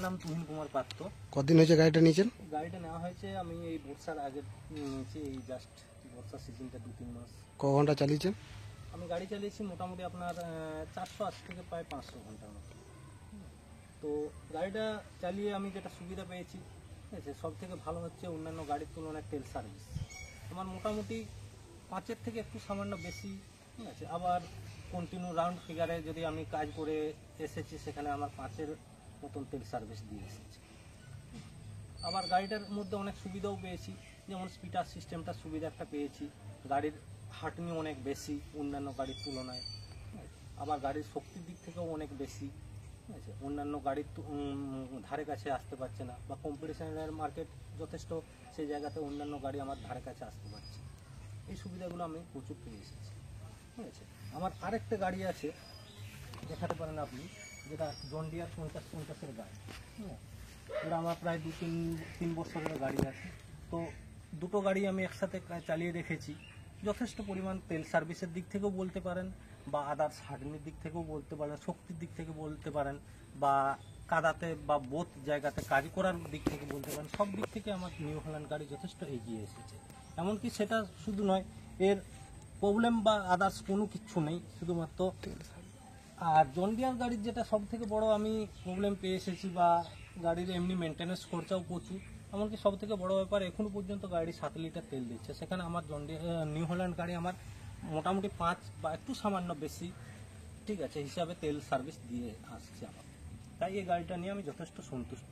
নাম তুহিন কুমার পাত্র। কতদিন হয়েছে গাড়িটা নিয়েছেন? গাড়িটা নেওয়া হয়েছে আমি এই বর্ষার আগে নিয়েছি, এই জাস্ট বর্ষা সিজনটা 2-3 মাস। ক ঘন্টা চালিয়েছেন? আমি গাড়ি চালিয়েছি মোটামুটি আপনার 480 থেকে প্রায় 500 ঘন্টার মতো। তো গাড়িটা চালিয়ে আমি যেটা সুবিধা পেয়েছি, ঠিক আছে, সব থেকে ভালো হচ্ছে অন্যান্য গাড়ির তুলনায় তেল সার্ভিস আমার মোটামুটি 5-এর থেকে একটু সামান্য বেশি, ঠিক আছে। আবার কন্টিনিউ রাউন্ড ফিগারে যদি আমি কাজ করে এসেছি, সেখানে আমার 5-এর মতন তেল সার্ভিস দিয়ে এসেছি। আবার গাড়িটার মধ্যে অনেক সুবিধাও পেয়েছি, যেমন স্পিডার সিস্টেমটা সুবিধা একটা পেয়েছি, গাড়ির হার্টনি অনেক বেশি অন্যান্য গাড়ির তুলনায়, আবার গাড়ির শক্তির দিক থেকেও অনেক বেশি, ঠিক আছে। অন্যান্য গাড়ির ধারে কাছে আসতে পারছে না, বা কম্পিটিশনের মার্কেট যথেষ্ট, সেই জায়গাতে অন্যান্য গাড়ি আমার ধারে কাছে আসতে পারছে। এই সুবিধাগুলো আমি প্রচুর পেয়ে এসেছি, ঠিক আছে। আমার আরেকটা গাড়ি আছে, দেখাতে পারেন আপনি, যেটা জন ডিয়ার 50-50-এর গাড়ি, হ্যাঁ। এটা আমার প্রায় 2-3 বছরের গাড়ি আছে। তো দুটো গাড়ি আমি একসাথে চালিয়ে রেখেছি, যথেষ্ট পরিমাণ তেল সার্ভিসের দিক থেকেও বলতে পারেন, বা আদার্স হার্ডনির দিক থেকেও বলতে পারেন, শক্তির দিক থেকে বলতে পারেন, বা কাদাতে বা বোথ জায়গাতে কাজ করার দিক থেকে বলতে পারেন। সব দিক থেকে আমার নিউ হল্যান্ড গাড়ি যথেষ্ট এগিয়ে এসেছে। এমনকি সেটা শুধু নয়, এর প্রবলেম বা আদার্স কোনো কিছু নেই, শুধুমাত্র। আর জন ডিয়ার গাড়ির যেটা সব থেকে বড় আমি প্রবলেম পেয়ে এসেছি, বা গাড়ির এমনি মেনটেন্যান্স খরচাও প্রচুর, এমনকি সব থেকে বড় ব্যাপার, এখনো পর্যন্ত গাড়ি 7 লিটার তেল দিচ্ছে, সেখানে আমার জন ডিয়ার নিউ হল্যান্ড গাড়ি আমার মোটামুটি 5 বা একটু সামান্য বেশি, ঠিক আছে, হিসাবে তেল সার্ভিস দিয়ে আসছে আমার। তাই এই গাড়িটা নিয়ে আমি যথেষ্ট সন্তুষ্ট।